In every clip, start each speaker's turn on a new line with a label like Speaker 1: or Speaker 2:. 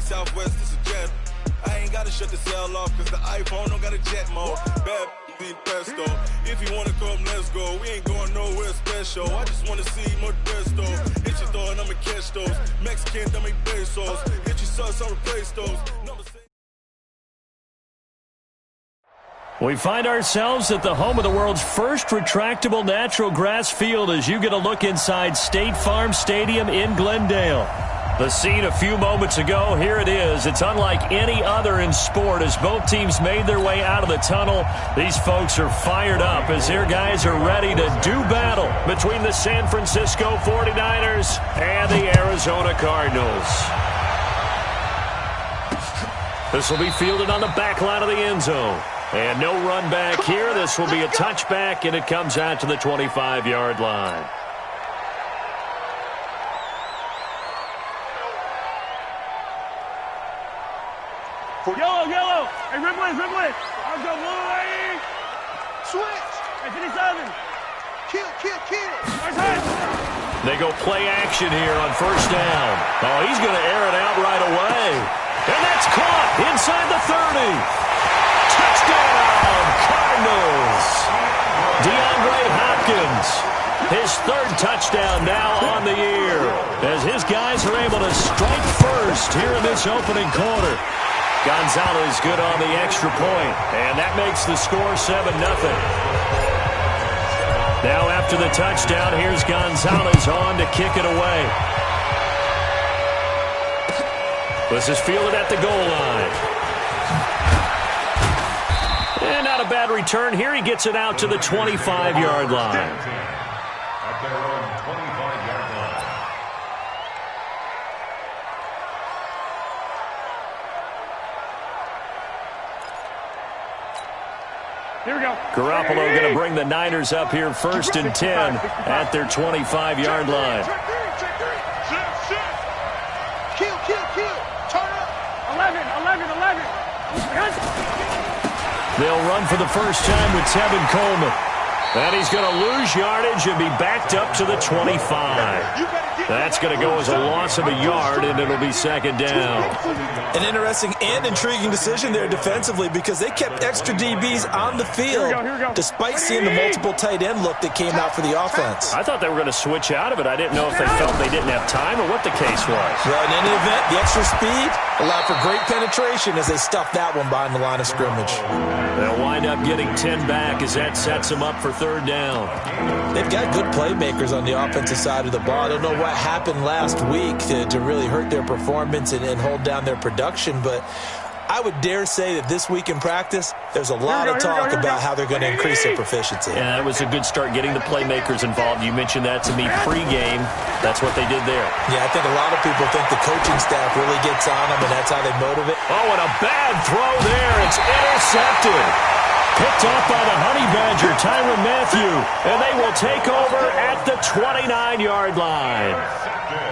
Speaker 1: 16 Southwest, this a jet. I ain't gotta shut the cell off, cause the iPhone don't got a jet mode. Bad in pesto. If you wanna come, let's go. We ain't going nowhere special. I just wanna see more desto. Hit your throw and I'ma catch those. Mexican, dummy pesos. Hit your sauce, I'll replace those.
Speaker 2: We find ourselves at the home of the world's first retractable natural grass field as you get a look inside State Farm Stadium in Glendale. The scene a few moments ago, here it is. It's unlike any other in sport as both teams made their way out of the tunnel. These folks are fired up as their guys are ready to do battle between the San Francisco 49ers and the Arizona Cardinals. This will be fielded on the back line of the end zone. And no run back here. This will be a touchback, and it comes out to the 25-yard line.
Speaker 3: Yellow, yellow. Hey, Ripley. I'll go boy. Switch. Hey, 57. Kill. Nice hit.
Speaker 2: They go play action here on first down. Oh, he's going to air it out right away. And that's caught inside the 30. Touchdown, Cardinals. DeAndre Hopkins. His third touchdown now on the year as his guys are able to strike first here in this opening quarter. Gonzalez good on the extra point, and that makes the score 7-0. Now after the touchdown, here's Gonzalez on to kick it away. This is fielded at the goal line. And not a bad return here. He gets it out to the 25-yard line.
Speaker 3: Here we go.
Speaker 2: Garoppolo going to bring the Niners up here first and 10 at their 25-yard line.
Speaker 3: Kill. Turn up. 11.
Speaker 2: They'll run for the first time with Tevin Coleman. And he's going to lose yardage and be backed up to the 25. That's going to go as a loss of a yard, and it'll be second down.
Speaker 4: An interesting and intriguing decision there defensively because they kept extra DBs on the field despite seeing the multiple tight end look that came out for the offense.
Speaker 2: I thought they were going to switch out of it. I didn't know if they felt they didn't have time or what the case was.
Speaker 4: Well, in any event, the extra speed allowed for great penetration as they stuffed that one behind the line of scrimmage.
Speaker 2: They'll wind up getting 10 back as that sets them up for third down.
Speaker 4: They've got good playmakers on the offensive side of the ball. I don't know what happened last week to really hurt their performance and hold down their production, but I would dare say that this week in practice, there's a lot of talk about how they're going to increase their proficiency.
Speaker 2: Yeah, that was a good start getting the playmakers involved. You mentioned that to me pregame. That's what they did there.
Speaker 4: Yeah, I think a lot of people think the coaching staff really gets on them, and that's how they motivate.
Speaker 2: Oh, and a bad throw there. It's intercepted. Picked off by the Honey Badger, Tyrann Mathieu, and they will take over at the 29-yard line.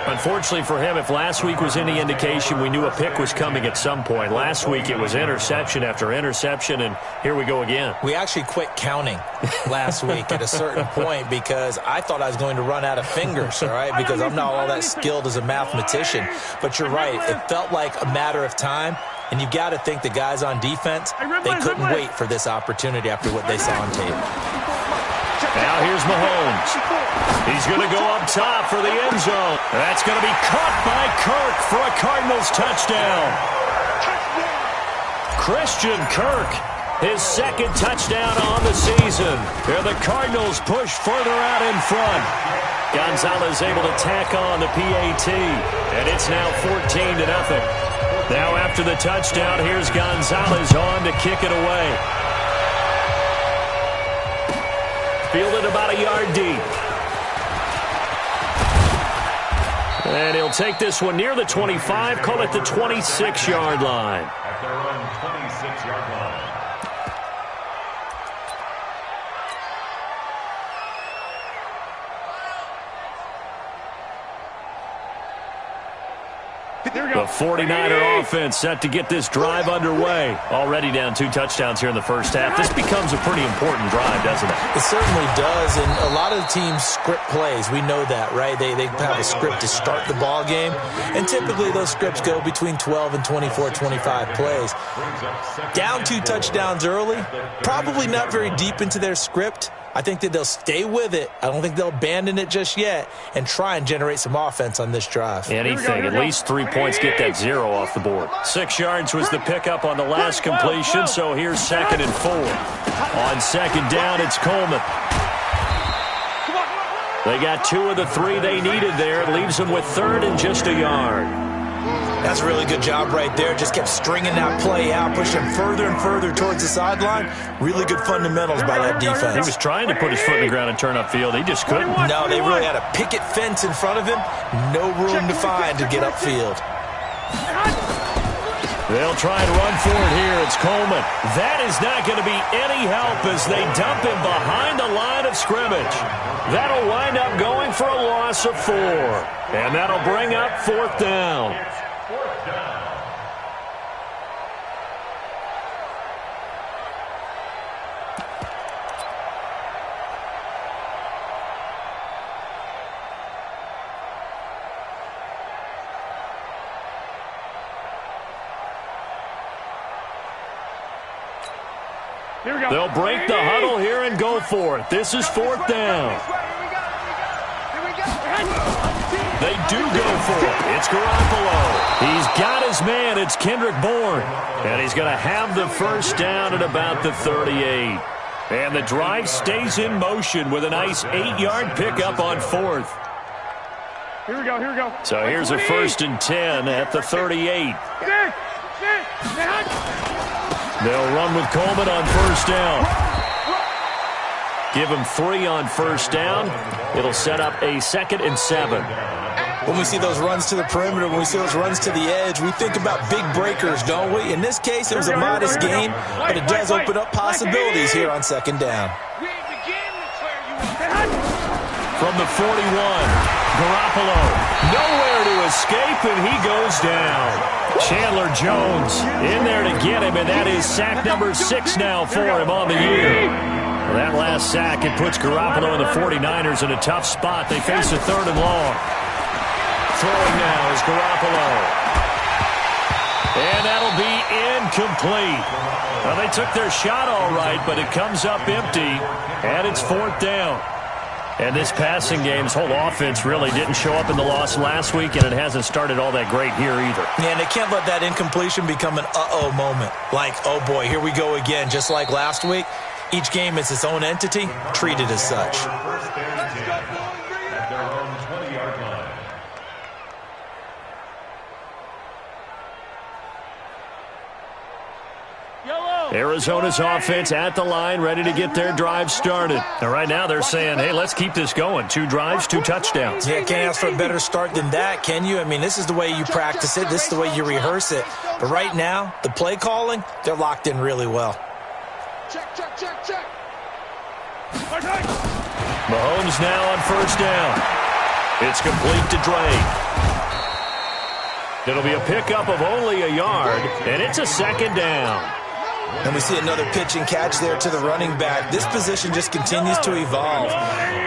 Speaker 2: Unfortunately for him, if last week was any indication, we knew a pick was coming at some point. Last week it was interception after interception, and here we go again.
Speaker 4: We actually quit counting last week at a certain point because I thought I was going to run out of fingers, all right, because I'm not all that skilled as a mathematician. But you're right, it felt like a matter of time. And you've got to think the guys on defense, they couldn't wait for this opportunity after what they saw on tape.
Speaker 2: Now here's Mahomes. He's going to go up top for the end zone. That's going to be caught by Kirk for a Cardinals touchdown. Christian Kirk, his second touchdown on the season. Here the Cardinals push further out in front. Gonzalez able to tack on the PAT, and it's now 14-0. Now after the touchdown, here's Gonzalez on to kick it away. Fielded about a yard deep. And he'll take this one near the 25, call it the 26-yard line.
Speaker 5: At their own 26-yard line.
Speaker 2: The 49er offense set to get this drive underway. Already down 2 touchdowns here in the first half. This becomes a pretty important drive, doesn't it?
Speaker 4: It certainly does, and a lot of the teams script plays. We know that, right? They have a script to start the ball game, and typically those scripts go between 12 and 24, 25 plays. Down 2 touchdowns early, probably not very deep into their script. I think that they'll stay with it. I don't think they'll abandon it just yet and try and generate some offense on this drive.
Speaker 2: Anything, at least 3 points, get that 0 off the board. 6 yards was the pickup on the last completion, so here's 2nd and 4. On 2nd down, it's Coleman. They got 2 of the 3 they needed there. It leaves them with 3rd and just a yard.
Speaker 4: That's a really good job right there. Just kept stringing that play out, pushing further and further towards the sideline. Really good fundamentals by that defense.
Speaker 2: He was trying to put his foot in the ground and turn upfield. He just couldn't.
Speaker 4: No, they really had a picket fence in front of him. No room to find to get upfield.
Speaker 2: They'll try and run for it here. It's Coleman. That is not going to be any help as they dump him behind the line of scrimmage. That'll wind up going for a loss of 4. And that'll bring up 4th down. They'll break the huddle here and go for it. This is 4th down. They do go for it. It's Garoppolo. He's got his man. It's Kendrick Bourne. And he's going to have the first down at about the 38. And the drive stays in motion with a nice 8-yard pickup on 4th.
Speaker 3: Here we go.
Speaker 2: So here's a 1st and 10 at the 38. They'll run with Coleman on 1st down. Give him 3 on 1st down. It'll set up a 2nd and 7.
Speaker 4: When we see those runs to the perimeter, when we see those runs to the edge, we think about big breakers, don't we? In this case, it was a modest gain, but it does open up possibilities here on 2nd down.
Speaker 2: From the 41, Garoppolo. Nowhere to escape, and he goes down. Chandler Jones in there to get him, and that is sack number 6 now for him on the year. Well, that last sack, it puts Garoppolo and the 49ers in a tough spot. They face a 3rd and long. Throwing now is Garoppolo. And that'll be incomplete. Well, they took their shot all right, but it comes up empty, and it's 4th down. And this passing game's whole offense really didn't show up in the loss last week, and it hasn't started all that great here either.
Speaker 4: Yeah, and they can't let that incompletion become an uh-oh moment. Like, oh boy, here we go again. Just like last week, each game is its own entity, treated as such.
Speaker 5: At their own 20-yard line.
Speaker 2: Arizona's offense at the line, ready to get their drive started. And right now they're saying, hey, let's keep this going. 2 drives, 2 touchdowns.
Speaker 4: Yeah, can't ask for a better start than that, can you? I mean, this is the way you practice it. This is the way you rehearse it. But right now, the play calling, they're locked in really well.
Speaker 3: Check.
Speaker 2: Mahomes now on 1st down. It's complete to Drake. It'll be a pickup of only a yard, and it's a 2nd down.
Speaker 4: And we see another pitch and catch there to the running back. This position just continues to evolve.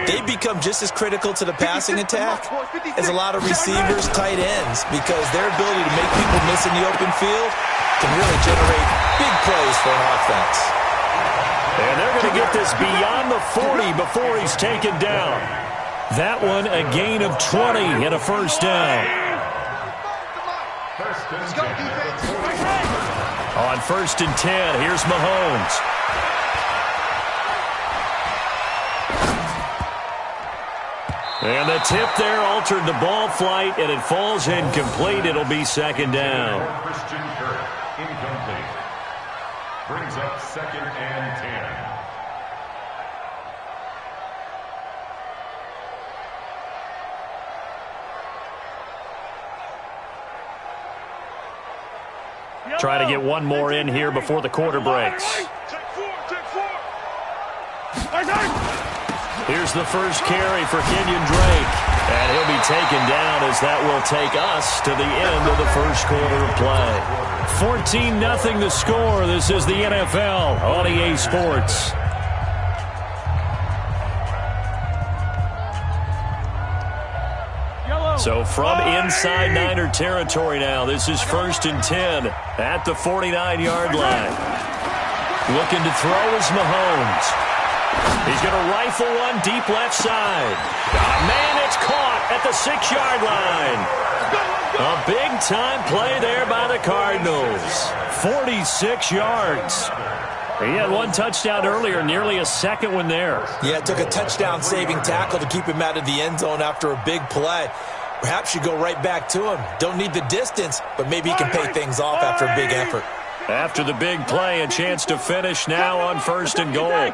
Speaker 4: They become just as critical to the passing attack as a lot of receivers, tight ends, because their ability to make people miss in the open field can really generate big plays for an offense.
Speaker 2: And they're going to get this beyond the 40 before he's taken down. That one a gain of 20 and a 1st down. On 1st and 10, here's Mahomes. And the tip there altered the ball flight, and it falls incomplete. It'll be 2nd down.
Speaker 5: Christian Kirk, incomplete. Brings up 2nd and 10.
Speaker 2: Trying to get one more in here before the quarter breaks. Here's the first carry for Kenyon Drake. And he'll be taken down as that will take us to the end of the first quarter of play. 14-0 the score. This is the NFL on EA Sports. So from inside Niner territory now, this is 1st and 10 at the 49-yard line. Looking to throw is Mahomes. He's going to rifle one deep left side. Got a man, it's caught at the 6-yard line. A big-time play there by the Cardinals. 46 yards. He had one touchdown earlier, nearly a second one there.
Speaker 4: Yeah, it took a touchdown-saving tackle to keep him out of the end zone after a big play. Perhaps you go right back to him. Don't need the distance, but maybe he can pay things off after a big effort.
Speaker 2: After the big play, a chance to finish now on 1st and goal.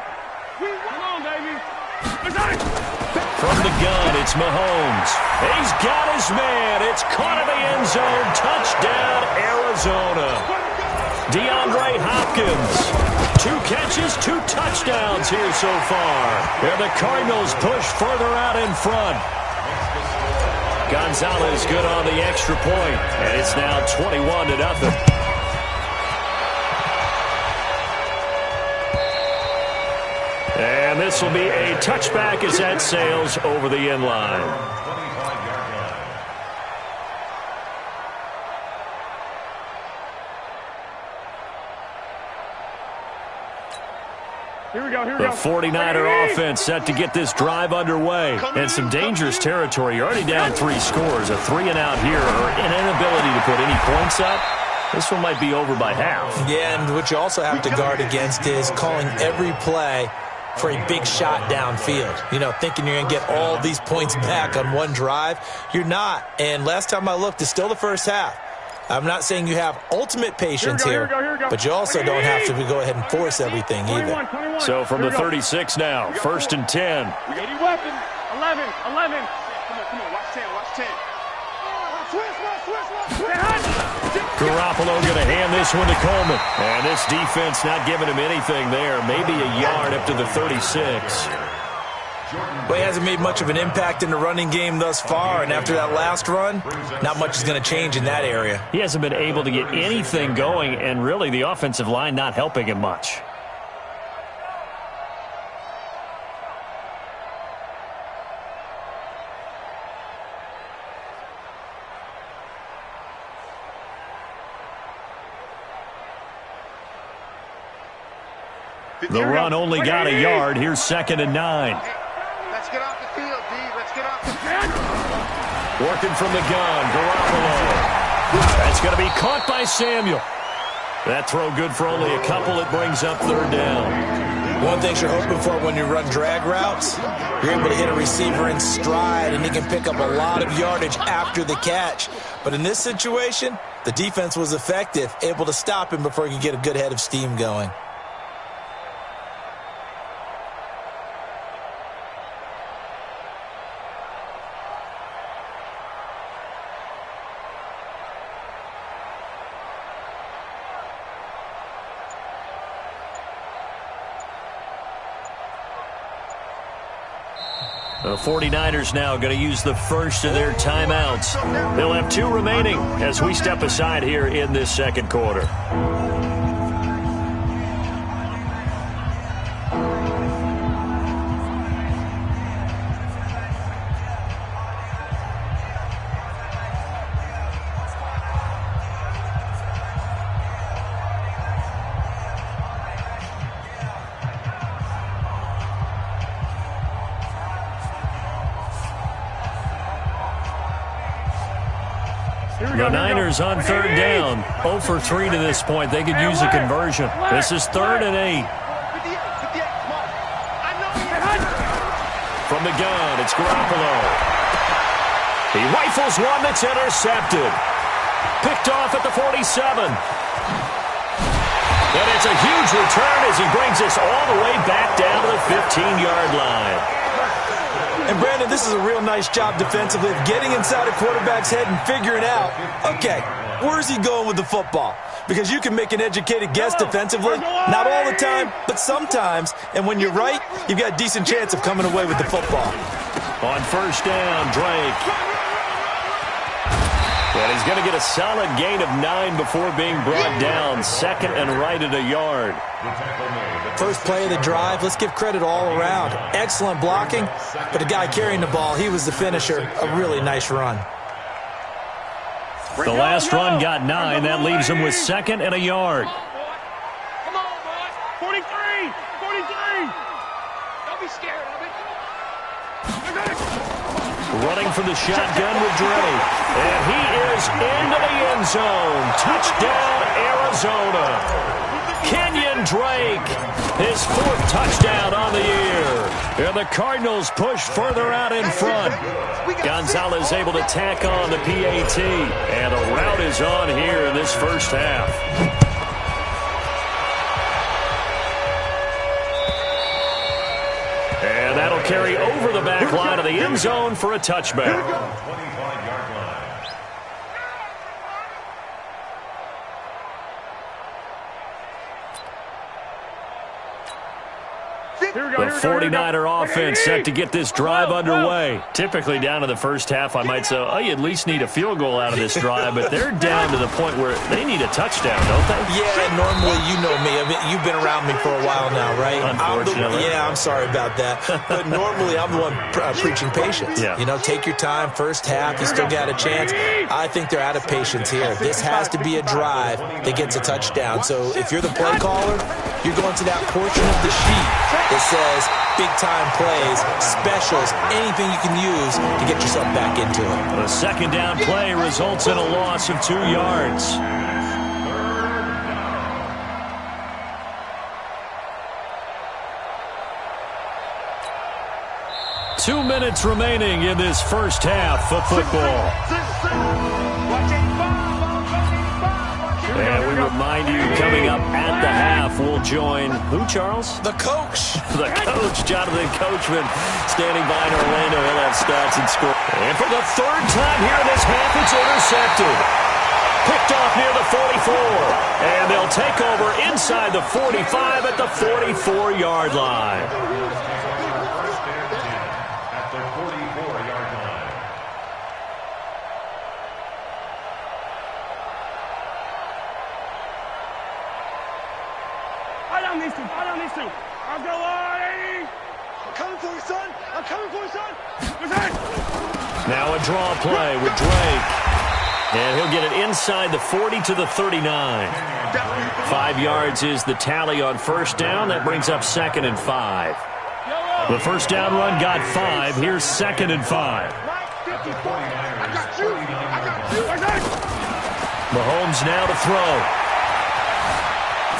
Speaker 2: From the gun, it's Mahomes. He's got his man. It's caught in the end zone. Touchdown, Arizona. DeAndre Hopkins. 2 catches, 2 touchdowns here so far. Where the Cardinals push further out in front. Gonzalez good on the extra point, and it's now 21-0. And this will be a touchback as that sails over the end line.
Speaker 3: Here we go, here we
Speaker 2: The
Speaker 3: go.
Speaker 2: 49er offense set to get this drive underway. And some dangerous territory. You're already down 3 scores. A 3-and-out here, or an inability to put any points up. This one might be over by half.
Speaker 4: Yeah, and what you also have to guard against is calling every play for a big shot downfield. You know, thinking you're going to get all these points back on one drive. You're not. And last time I looked, it's still the first half. I'm not saying you have ultimate patience here, but you also don't have to go ahead and force everything either.
Speaker 2: So from the 36 now, 1st and 10.
Speaker 3: We got any weapons? 11. Come on, watch 10, watch 10.
Speaker 2: Garoppolo going to hand this one to Coleman. And this defense not giving him anything there. Maybe a yard up to the 36.
Speaker 4: Well, he hasn't made much of an impact in the running game thus far, and after that last run, not much is going to change in that area.
Speaker 2: He hasn't been able to get anything going, and really the offensive line not helping him much. The run only got a yard. Here's 2nd and 9.
Speaker 3: Let's get off the field, D. Let's get off the field.
Speaker 2: Working from the gun, Garoppolo. That's going to be caught by Samuel. That throw good for only a couple. It brings up 3rd down.
Speaker 4: One thing you're hoping for when you run drag routes, you're able to hit a receiver in stride, and he can pick up a lot of yardage after the catch. But in this situation, the defense was effective, able to stop him before he could get a good head of steam going.
Speaker 2: The 49ers now going to use the first of their timeouts. They'll have 2 remaining as we step aside here in this second quarter. The Niners on 3rd down. 0 for 3 to this point. They could use a conversion. This is 3rd and 8. From the gun, it's Garoppolo. He rifles one that's intercepted. Picked off at the 47. And it's a huge return as he brings us all the way back down to the 15-yard line.
Speaker 4: And, Brandon, this is a real nice job defensively of getting inside a quarterback's head and figuring out, okay, where's he going with the football? Because you can make an educated guess defensively, not all the time, but sometimes. And when you're right, you've got a decent chance of coming away with the football.
Speaker 2: On 1st down, Drake. And he's going to get a solid gain of 9 before being brought down. Second and right at a yard.
Speaker 4: First play of the drive, let's give credit all around. Excellent blocking, but the guy carrying the ball, he was the finisher. A really nice run.
Speaker 2: The last run got 9. That leaves him with second and a yard.
Speaker 3: Come on, boys. 43. 43. Don't be scared of it.
Speaker 2: Running for the shotgun with Drake. And he is into the end zone. Touchdown, Arizona. Kenyon Drake, his 4th touchdown on the year. And the Cardinals push further out in front. Gonzalez able to tack on the PAT. And a rout is on here in this first half. And that'll carry over the back line of the end zone for a touchback. The 49er offense set to get this drive underway. Typically down to the first half, I might say, oh, you at least need a field goal out of this drive, but they're down to the point where they need a touchdown, don't they?
Speaker 4: Yeah, normally you know me. I mean, you've been around me for a while now, right?
Speaker 2: Unfortunately.
Speaker 4: I'm sorry about that. But normally I'm the one preaching patience.
Speaker 2: Yeah.
Speaker 4: You know, take your time, first half, you still got a chance. I think they're out of patience here. This has to be a drive that gets a touchdown. So if you're the play caller, you're going to that portion of the sheet that says big-time plays, specials, anything you can use to get yourself back into it.
Speaker 2: The second down play results in a loss of 2 yards. Two minutes remaining in this first half of football. And we remind you, coming up at the half, we'll join who, Charles?
Speaker 4: The coach.
Speaker 2: The coach, Jonathan Coachman, standing by in Orlando. He'll have stats and score. And for the 3rd time here in this half, it's intercepted. Picked off near the 44. And they'll take over inside the 45 at the 44-yard line.
Speaker 5: At the 44-yard line.
Speaker 3: I don't need to. I'll go on. I'm coming for you, son. I'm coming for you, son.
Speaker 2: Now a draw play with Drake. And he'll get it inside the 40 to the 39. 5 yards is the tally on first down. That brings up 2nd and 5. The first down run got 5. Here's 2nd and 5. Mahomes now to throw.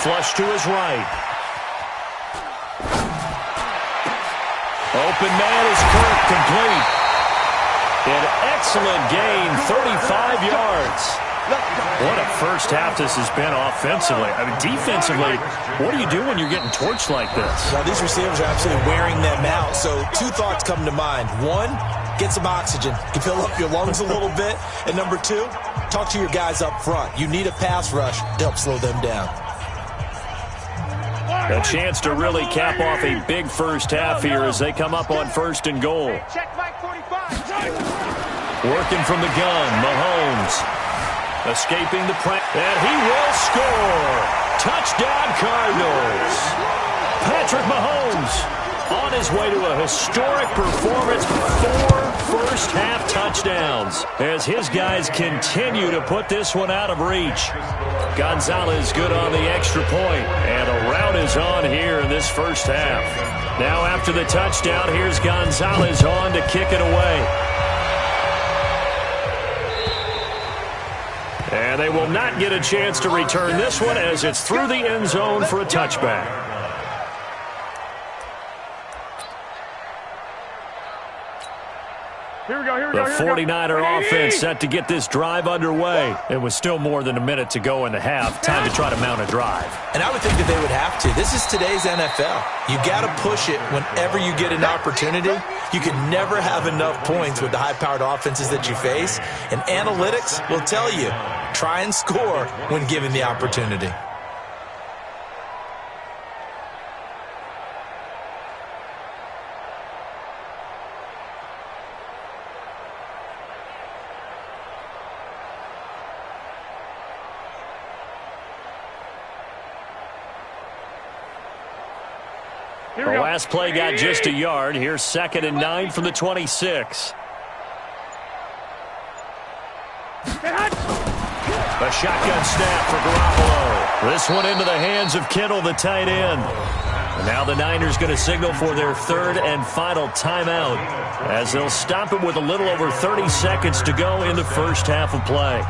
Speaker 2: Flush to his right. Open man is Kirk, complete. An excellent gain, 35 yards. What a first half this has been offensively. I mean, defensively, what do you do when you're getting torched like this?
Speaker 4: Well, these receivers are absolutely wearing them out. So 2 thoughts come to mind. 1, get some oxygen. You can fill up your lungs a little bit. And number 2, talk to your guys up front. You need a pass rush to help slow them down.
Speaker 2: A chance to really cap off a big first half here as they come up on 1st and goal. Working from the gun, Mahomes. Escaping the press, and he will score. Touchdown, Cardinals. Patrick Mahomes on his way to a historic performance. 4 first-half touchdowns as his guys continue to put this one out of reach. Gonzalez good on the extra point, and a rout is on here in this first half. Now after the touchdown, here's Gonzalez on to kick it away. And they will not get a chance to return this one as it's through the end zone for a touchback.
Speaker 3: Here we go.
Speaker 2: The 49er offense set to get this drive underway. It was still more than a minute to go in the half. Time to try to mount a drive.
Speaker 4: And I would think that they would have to. This is today's NFL. You got to push it whenever you get an opportunity. You can never have enough points with the high-powered offenses that you face. And analytics will tell you, try and score when given the opportunity.
Speaker 2: The last play got just a yard. Here's 2nd and 9 from the 26. A shotgun snap for Garoppolo. This one into the hands of Kittle, the tight end. And now the Niners going to signal for their 3rd and final timeout as they'll stop it with a little over 30 seconds to go in the first half of play.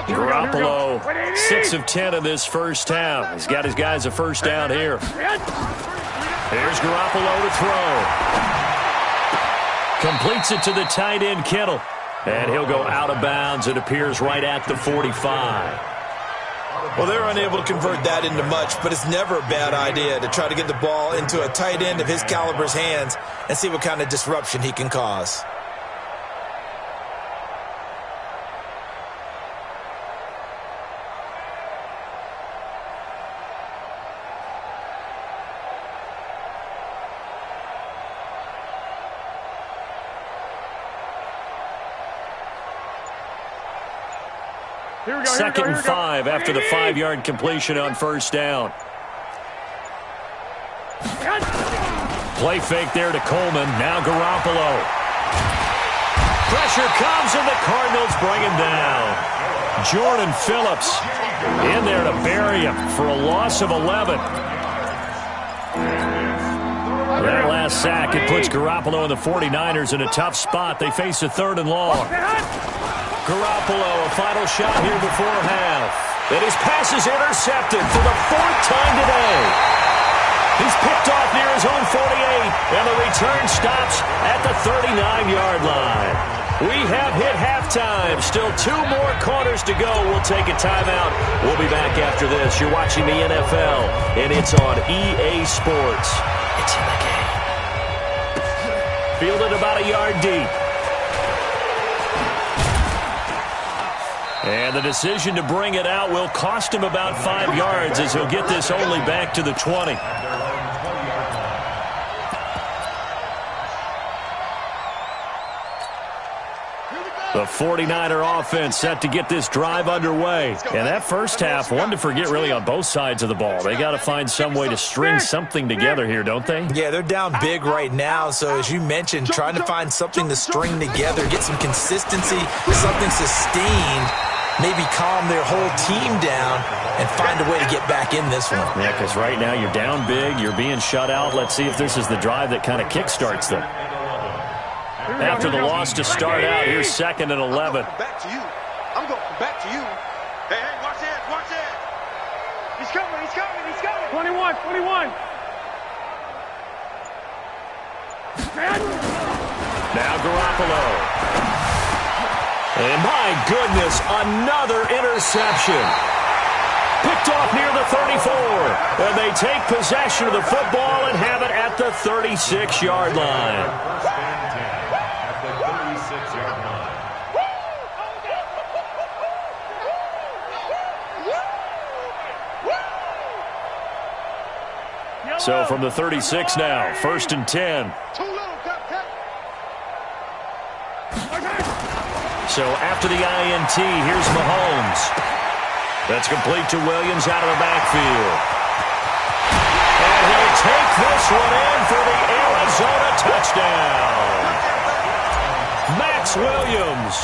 Speaker 2: Garoppolo, 6 of 10 in this first half. He's got his guys a first down here. Here's Garoppolo to throw. Completes it to the tight end, Kittle. And he'll go out of bounds. It appears right at the 45.
Speaker 4: Well, they're unable to convert that into much, but it's never a bad idea to try to get the ball into a tight end of his caliber's hands and see what kind of disruption he can cause.
Speaker 2: Second and 5 after the 5-yard completion on first down. Play fake there to Coleman. Now Garoppolo. Pressure comes and the Cardinals bring him down. Jordan Phillips in there to bury him for a loss of 11. That last sack, it puts Garoppolo and the 49ers in a tough spot. They face a 3rd and long. Garoppolo, a final shot here before half. And his pass is intercepted for the 4th time today. He's picked off near his own 48, and the return stops at the 39-yard line. We have hit halftime. Still 2 more quarters to go. We'll take a timeout. We'll be back after this. You're watching the NFL, and it's on EA Sports. It's in the game. Fielded about a yard deep. And the decision to bring it out will cost him about 5 yards as he'll get this only back to the 20. The 49er offense set to get this drive underway. And that first half, one to forget really on both sides of the ball. They got to find some way to string something together here, don't they?
Speaker 4: Yeah, they're down big right now. So as you mentioned, trying to find something to string together, get some consistency, something sustained, maybe calm their whole team down and find a way to get back in this one.
Speaker 2: Yeah, because right now you're down big, you're being shut out. Let's see if this is the drive that kind of kickstarts them. After the loss to start out, here's 2nd and 11.
Speaker 3: Back to you. I'm going back to you. Hey, watch that, watch that. He's coming, he's coming, he's coming. 21, 21.
Speaker 2: Now Garoppolo. And my goodness, another interception. Picked off near the 34. And they take possession of the football and have it at the 36-yard line. So from the 36 now, 1st and 10. So after the INT, here's Mahomes. That's complete to Williams out of the backfield. And he'll take this one in for the Arizona touchdown. Max Williams,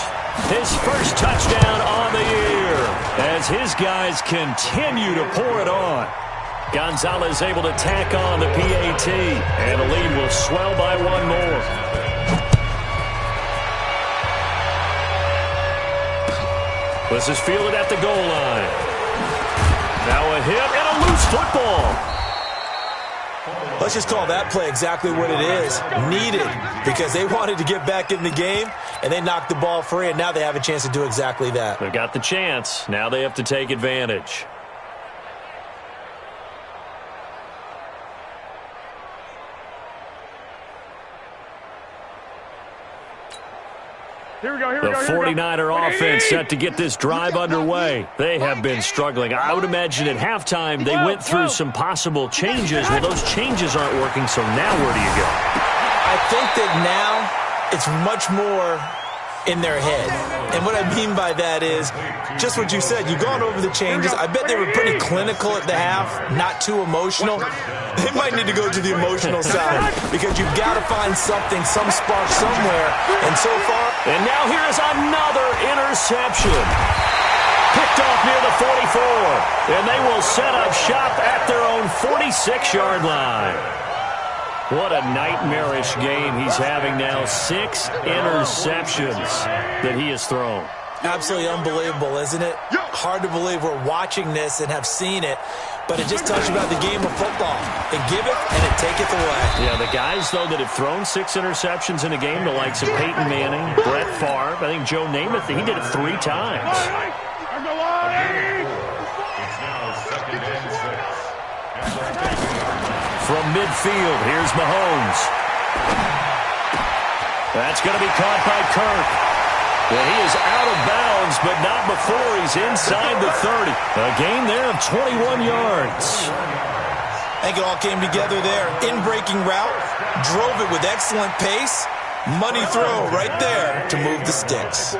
Speaker 2: his first touchdown on the year as his guys continue to pour it on. Gonzalez able to tack on the PAT, and the lead will swell by 1 more. This is fielded at the goal line. Now a hit and a loose football.
Speaker 4: Let's just call that play exactly what it is. Needed, because they wanted to get back in the game, and they knocked the ball free, and now they have a chance to do exactly that.
Speaker 2: They've got the chance. Now they have to take advantage. The 49er offense set to get this drive underway. They have been struggling. I would imagine at halftime they went through some possible changes. Well, those changes aren't working, so now where do you go?
Speaker 4: I think that now it's much more in their head. And what I mean by that is just what you said. You've gone over the changes. I bet they were pretty clinical at the half, not too emotional. They might need to go to the emotional side because you've got to find something, some spark somewhere. And so far...
Speaker 2: And now here's another interception. Picked off near the 44. And they will set up shop at their own 46-yard line. What a nightmarish game he's having now. 6 interceptions that he has thrown.
Speaker 4: Absolutely unbelievable, isn't it? Hard to believe we're watching this and have seen it, but it just tells you about the game of football. It giveth and it taketh away.
Speaker 2: Yeah, the guys, though, that have thrown 6 interceptions in a game, the likes of Peyton Manning, Brett Favre, I think Joe Namath, he did it 3 times.
Speaker 5: It's now 2nd and 6.
Speaker 2: From midfield, here's Mahomes. That's going to be caught by Kirk. Well, he is out of bounds, but not before he's inside the 30. A gain there of 21 yards.
Speaker 4: I think it all came together there. In-breaking route, drove it with excellent pace. Money throw right there to move the sticks.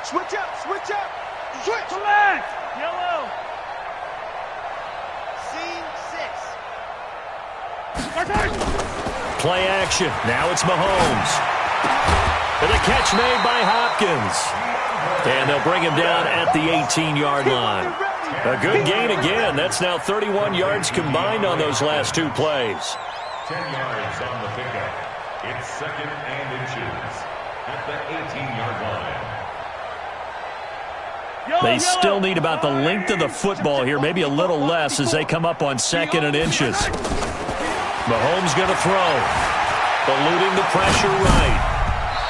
Speaker 3: Switch up, switch up, switch. Select. Yellow. Scene 6.
Speaker 2: Play action. Now it's Mahomes. And a catch made by Hopkins. And they'll bring him down at the 18-yard line. A good gain again. That's now 31 yards combined on those last 2 plays.
Speaker 5: 10 yards on the pickup. It's 2nd and inches at the 18-yard line.
Speaker 2: They still need about the length of the football here, maybe a little less as they come up on 2nd and inches. Mahomes going to throw. Eluding the pressure right.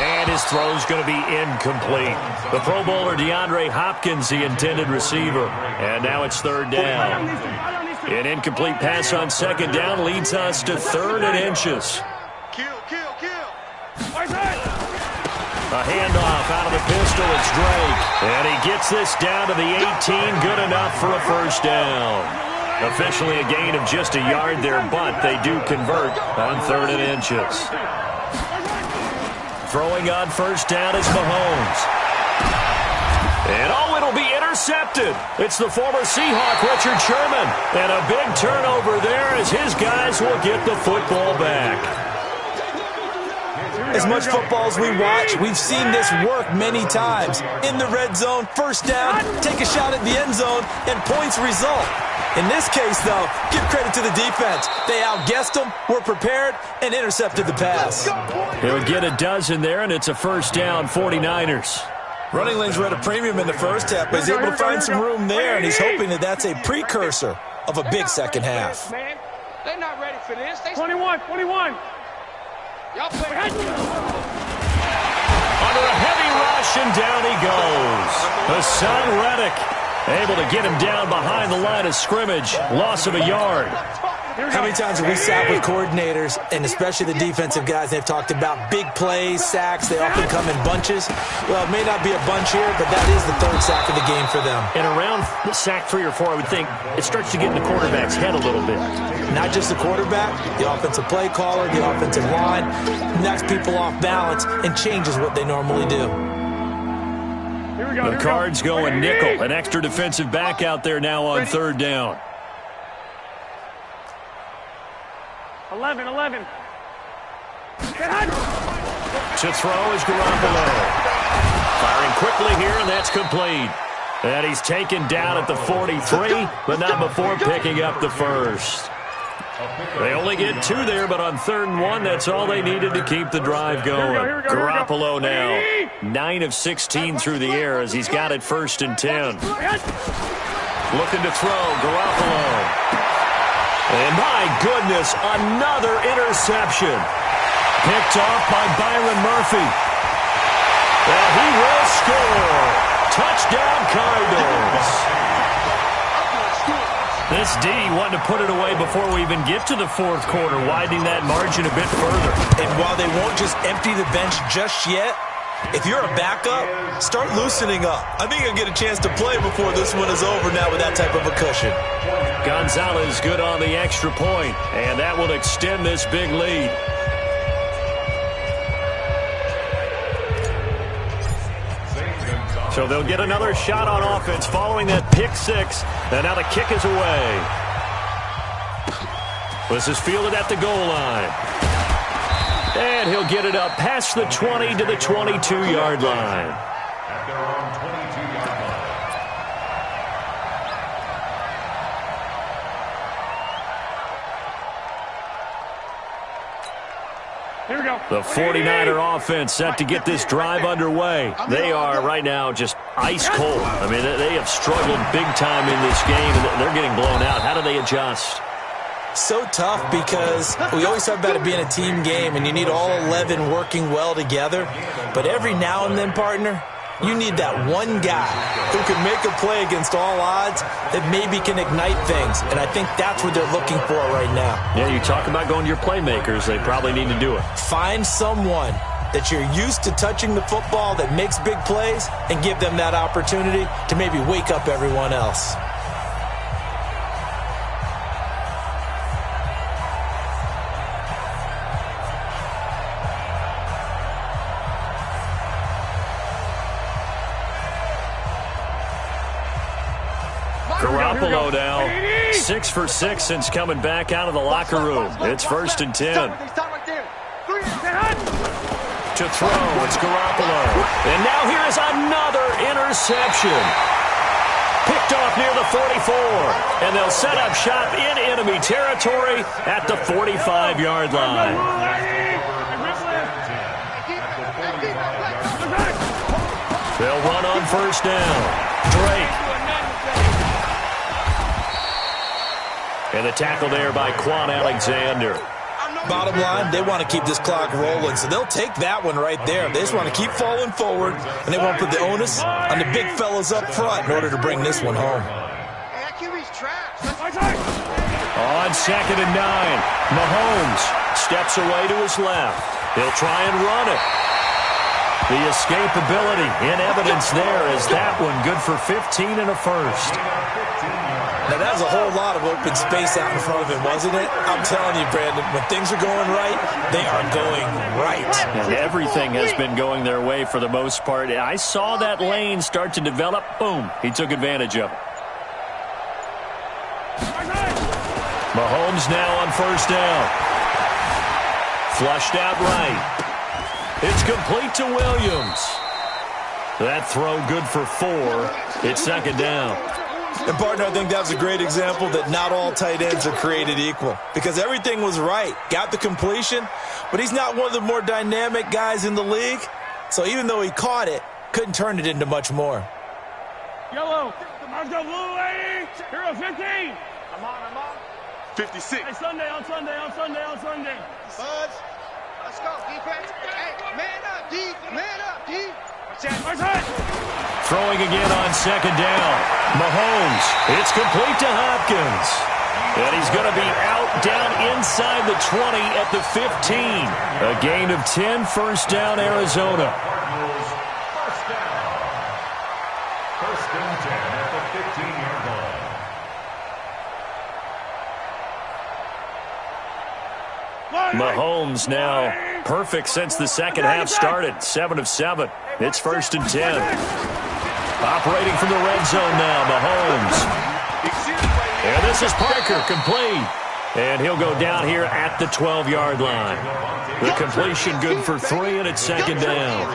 Speaker 2: And his throw's going to be incomplete. The Pro Bowler DeAndre Hopkins, the intended receiver. And now it's 3rd down. An incomplete pass on 2nd down leads us to 3rd and inches.
Speaker 3: Kill.
Speaker 2: A handoff out of the pistol. It's Drake. And he gets this down to the 18. Good enough for a 1st down. Officially a gain of just a yard there, but they do convert on 3rd and inches. Throwing on 1st down is Mahomes. And it'll be intercepted. It's the former Seahawk, Richard Sherman. And a big turnover there as his guys will get the football back.
Speaker 4: As much football as we watch, we've seen this work many times. In the red zone, 1st down, take a shot at the end zone, and points result. In this case, though, give credit to the defense. They outguessed them, were prepared, and intercepted the pass.
Speaker 2: He'll get a dozen there, and it's a 1st down, 49ers.
Speaker 4: Running lanes were at a premium in the first half, but he's able to find some room there, and he's hoping that that's a precursor of a big second half.
Speaker 3: Man, they're not ready for this. 21. Y'all play.
Speaker 2: Under a heavy rush, and down he goes. Hassan Reddick able to get him down behind the line of scrimmage. Loss of a yard.
Speaker 4: How many times have we sat with coordinators, and especially the defensive guys, they've talked about big plays, sacks. They often come in bunches. Well, it may not be a bunch here, but that is the 3rd sack of the game for them.
Speaker 2: And around sack 3 or 4, I would think it starts to get in the quarterback's head a little bit.
Speaker 4: Not just the quarterback, the offensive play caller, the offensive line, knocks people off balance and changes what they normally do.
Speaker 2: The Cards going nickel. An extra defensive back out there now on 3rd down.
Speaker 3: 11.
Speaker 2: To throw is Garoppolo. Firing quickly here, and that's complete. And he's taken down at the 43, but not before picking up the 1st. They only get 2 there, but on 3rd and 1, that's all they needed to keep the drive going. Garoppolo now, 9 of 16 through the air as he's got it 1st and 10. Looking to throw, Garoppolo. And my goodness, another interception. Picked off by Byron Murphy. And he will score. Touchdown, Cardinals. This D wanting to put it away before we even get to the 4th quarter, widening that margin a bit further.
Speaker 4: And while they won't just empty the bench just yet, if you're a backup, start loosening up. I think you'll get a chance to play before this one is over now with that type of a cushion.
Speaker 2: Gonzalez good on the extra point, and that will extend this big lead. So they'll get another shot on offense following that pick six. And now the kick is away. This is fielded at the goal line. And he'll get it up past the 20 to the 22-yard line.
Speaker 5: At their own 22-yard line.
Speaker 3: Here we go.
Speaker 2: The 49er offense set to get this drive underway. They are right now just ice cold. I mean, they have struggled big time in this game, and they're getting blown out. How do they adjust?
Speaker 4: So tough because we always talk about it being a team game, and you need all 11 working well together. But every now and then, partner, you need that one guy who can make a play against all odds that maybe can ignite things. And I think that's what they're looking for right now.
Speaker 2: Yeah, you talk about going to your playmakers. They probably need to do it.
Speaker 4: Find someone that you're used to touching the football that makes big plays and give them that opportunity to maybe wake up everyone else.
Speaker 2: Garoppolo now 6 for 6 since coming back out of the locker room. It's 1st and 10. To throw, it's Garoppolo. And now here is another interception. Picked off near the 44. And they'll set up shop in enemy territory at the 45-yard line. They'll run on 1st down. Drake. And the tackle there by Quan Alexander.
Speaker 4: Bottom line, they want to keep this clock rolling, so they'll take that one right there. They just want to keep falling forward, and they want to put the onus on the big fellas up front in order to bring this one home.
Speaker 2: On 2nd and 9, Mahomes steps away to his left. He'll try and run it. The escapability in evidence there is that one good for 15 and a first.
Speaker 4: Now, that was a whole lot of open space out in front of him, wasn't it? I'm telling you, Brandon, when things are going right, they are going right.
Speaker 2: And everything has been going their way for the most part. I saw that lane start to develop. Boom. He took advantage of it. Mahomes now on 1st down. Flushed out right. It's complete to Williams. That throw good for 4. It's 2nd down.
Speaker 4: And, partner, I think that was a great example that not all tight ends are created equal because everything was right. Got the completion, but he's not one of the more dynamic guys in the league. So even though he caught it, couldn't turn it into much more.
Speaker 3: Yellow. Let's go, blue, lady. Hero 15. I'm on. 56. Hey, Sunday. Buzz. Let's go, defense. Hey, man up, D.
Speaker 2: Throwing again on 2nd down. Mahomes. It's complete to Hopkins. And he's going to be out down inside the 20 at the 15. A gain of 10, 1st down, Arizona.
Speaker 5: First down. 1st and 10 at the 15-yard line.
Speaker 2: Mahomes now perfect since the second half started. 7 of 7. It's 1st and 10. Operating from the red zone now, Mahomes. And this is Parker, complete. And he'll go down here at the 12-yard line. The completion good for 3, and it's 2nd down.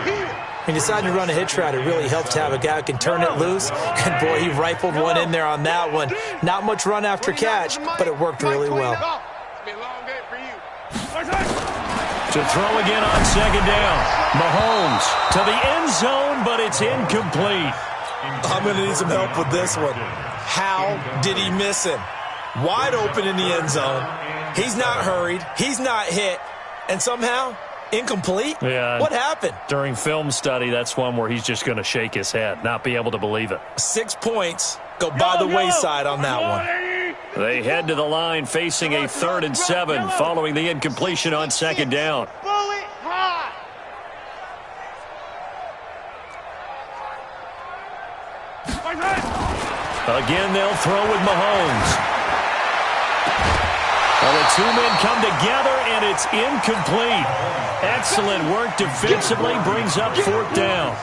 Speaker 4: He decided to run a hitch route. It really helped to have a guy who can turn it loose. And, boy, he rifled one in there on that one. Not much run after catch, but it worked really well.
Speaker 2: To throw again on 2nd down. Mahomes to the end zone, but it's incomplete.
Speaker 4: I'm going to need some help with this one. How did he miss him? Wide open in the end zone. He's not hurried. He's not hit. And somehow, incomplete?
Speaker 2: Yeah.
Speaker 4: What happened?
Speaker 2: During film study, that's one where he's just going to shake his head, not be able to believe it.
Speaker 4: 6 points go by the wayside on that one.
Speaker 2: They head to the line facing a 3rd and 7 following the incompletion on 2nd down. Again, they'll throw with Mahomes. Well, the 2 men come together, and it's incomplete. Excellent work defensively, brings up 4th down.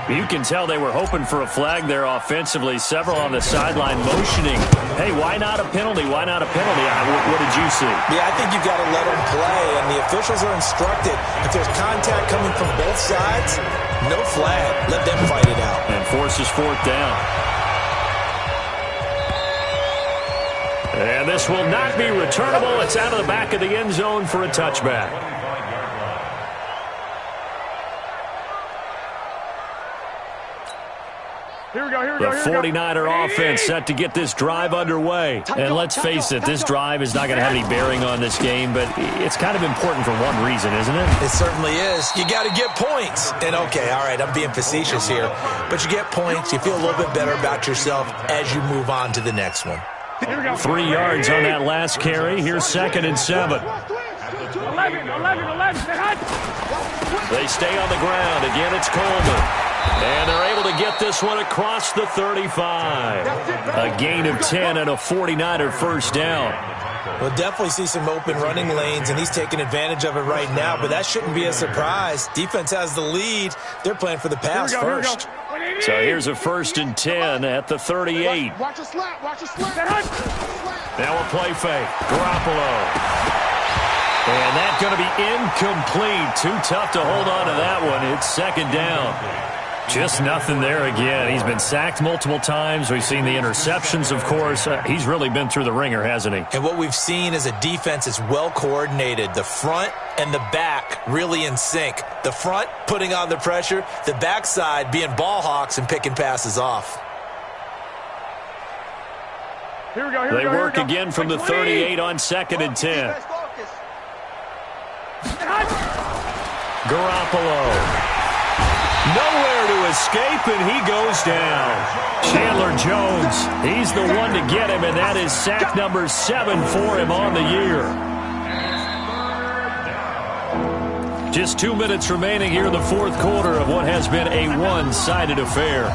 Speaker 2: You can tell they were hoping for a flag there offensively. Several on the sideline motioning. Hey, why not a penalty? Why not a penalty? What did you see?
Speaker 4: Yeah, I think you've got to let them play, and the officials are instructed. If there's contact coming from both sides, no flag. Let them fight it out.
Speaker 2: And forces fourth down. And this will not be returnable. It's out of the back of the end zone for a touchback. The 49er offense set to get this drive underway. And let's face it, this drive is not going to have any bearing on this game, but it's kind of important for one reason, isn't it?
Speaker 4: It certainly is. You got to get points. And, okay, all right, I'm being facetious here, but you get points. You feel a little bit better about yourself as you move on to the next one.
Speaker 2: 3 yards on that last carry. Here's 2nd and 7.
Speaker 3: 11.
Speaker 2: They stay on the ground. Again, it's Coleman. And they're able to get this one across the 35. A gain of 10 and a 49er first down.
Speaker 4: We'll definitely see some open running lanes, and he's taking advantage of it right now, but that shouldn't be a surprise. Defense has the lead. They're playing for the pass first.
Speaker 2: So here's a 1st and 10 at the 38.
Speaker 3: Watch a slap.
Speaker 2: Now a play fake. Garoppolo. And that's going to be incomplete. Too tough to hold on to that one. It's 2nd down. Just nothing there again. He's been sacked multiple times. We've seen the interceptions, of course. He's really been through the ringer, hasn't he?
Speaker 4: And what we've seen is a defense that's well coordinated. The front and the back really in sync. The front putting on the pressure. The backside being ball hawks and picking passes off.
Speaker 2: They work again from the 38 on 2nd and 10. Garoppolo. Nowhere to escape, and he goes down. Chandler Jones, he's the one to get him, and that is sack number 7 for him on the year. Just 2 minutes remaining here in the fourth quarter of what has been a one-sided affair.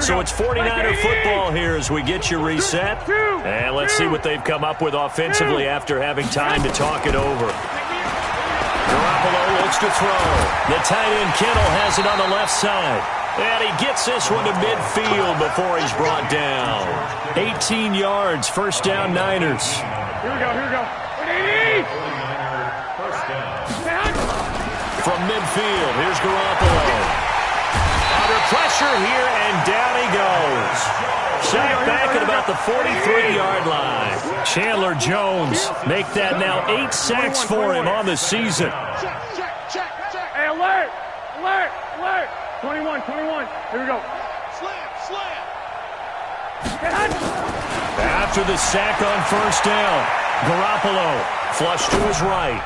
Speaker 2: So it's 49er football here as we get you reset. And let's see what they've come up with offensively after having time to talk it over. Garoppolo looks to throw. The tight end Kittle has it on the left side. And he gets this one to midfield before he's brought down. 18 yards, first down Niners.
Speaker 3: Here we go.
Speaker 2: From midfield, here's Garoppolo. Under pressure here, and down he goes. Sacked back at about the 43-yard line. Chandler Jones make that now 8 sacks for him on the season.
Speaker 3: Check. Hey, alert. 21. Here we go. Slam.
Speaker 2: After the sack on first down, Garoppolo flush to his right.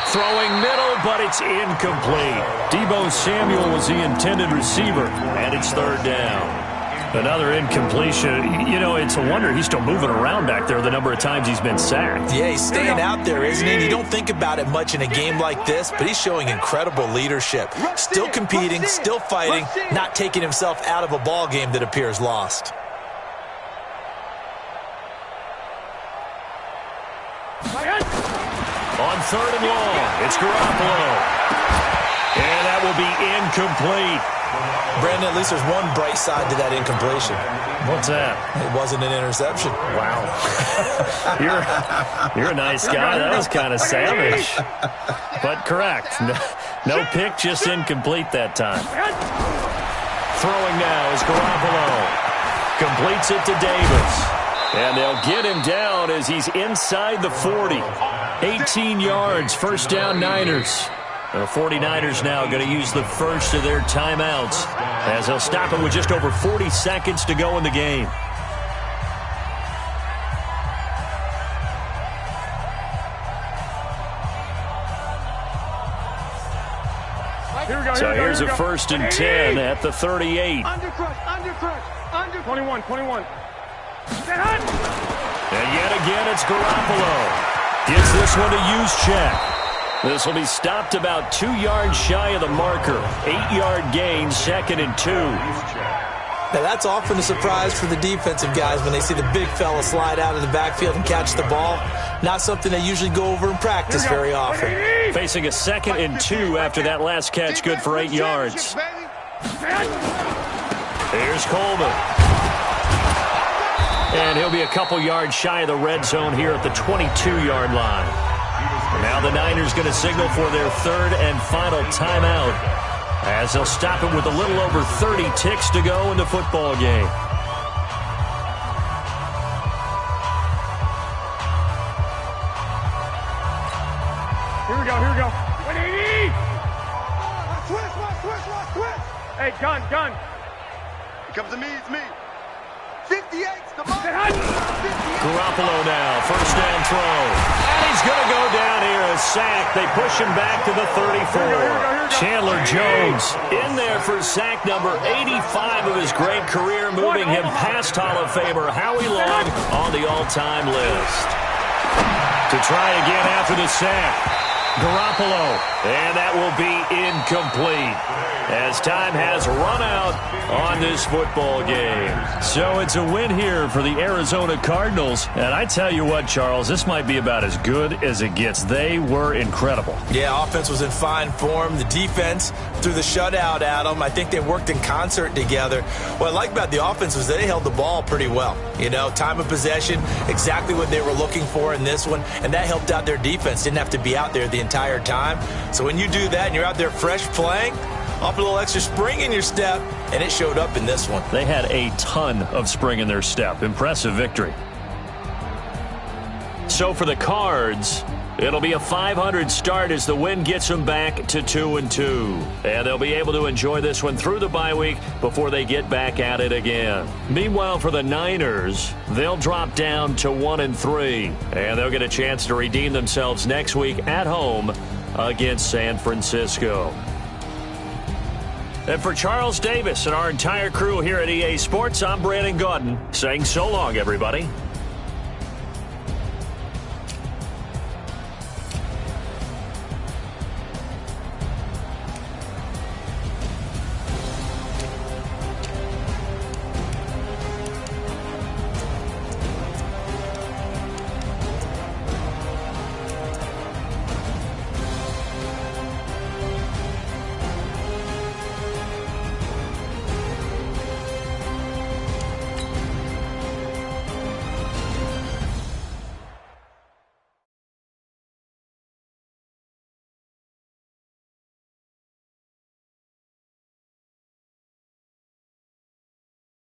Speaker 2: Throwing middle, but it's incomplete. Deebo Samuel was the intended receiver, and it's 3rd down. Another incompletion. You know, it's a wonder he's still moving around back there the number of times he's been sacked.
Speaker 4: Yeah, he's staying out there, isn't he? You don't think about it much in a game like this, but he's showing incredible leadership. Still competing, still fighting, not taking himself out of a ball game that appears lost.
Speaker 2: On 3rd and long, it's Garoppolo. And that will be incomplete.
Speaker 4: Brandon, at least there's one bright side to that incompletion.
Speaker 2: What's that?
Speaker 4: It wasn't an interception.
Speaker 2: Wow. You're a nice guy. That was kind of savage. But correct. No pick, just incomplete that time. Throwing now is Garoppolo. Completes it to Davis. And they'll get him down as he's inside the 40. 18 yards, first down Niners. The 49ers now going to use the first of their timeouts as they'll stop it with just over 40 seconds to go in the game. So here's a 1st and 10 at the 38.
Speaker 3: Under 21.
Speaker 2: And yet again, it's Garoppolo. Gets this one to use check. This will be stopped about 2 yards shy of the marker. 8-yard gain, 2nd and 2.
Speaker 4: Now, that's often a surprise for the defensive guys when they see the big fella slide out of the backfield and catch the ball. Not something they usually go over in practice very often.
Speaker 2: Facing a 2nd and 2 after that last catch, good for 8 yards. Here's Coleman. And he'll be a couple yards shy of the red zone here at the 22-yard line. Now the Niners going to signal for their 3rd and final timeout, as they'll stop it with a little over 30 ticks to go in the football game.
Speaker 3: Here we go. 180! Twist! Hey, gun! Here comes to me, it's me. 58's the mark.
Speaker 2: Garoppolo now, 1st down throw. And he's going to go down here, a sack. They push him back to the 34. Chandler Jones in there for sack number 85 of his great career, moving him past Hall of Famer Howie Long on the all-time list. To try again after the sack. Garoppolo, and that will be incomplete as time has run out on this football game. So it's a win here for the Arizona Cardinals. And I tell you what, Charles, this might be about as good as it gets. They were incredible.
Speaker 4: Yeah, offense was in fine form. The defense threw the shutout at them. I think they worked in concert together. What I like about the offense was they held the ball pretty well. You know, time of possession, exactly what they were looking for in this one. And that helped out their defense. Didn't have to be out there the entire time. So when you do that and you're out there fresh playing, off a little extra spring in your step, and it showed up in this one.
Speaker 2: They had a ton of spring in their step. Impressive victory. So for the Cards, it'll be a 500 start as the win gets them back to 2-2. And they'll be able to enjoy this one through the bye week before they get back at it again. Meanwhile, for the Niners, they'll drop down to 1-3. And they'll get a chance to redeem themselves next week at home against San Francisco. And for Charles Davis and our entire crew here at EA Sports, I'm Brandon Gaudin saying so long, everybody.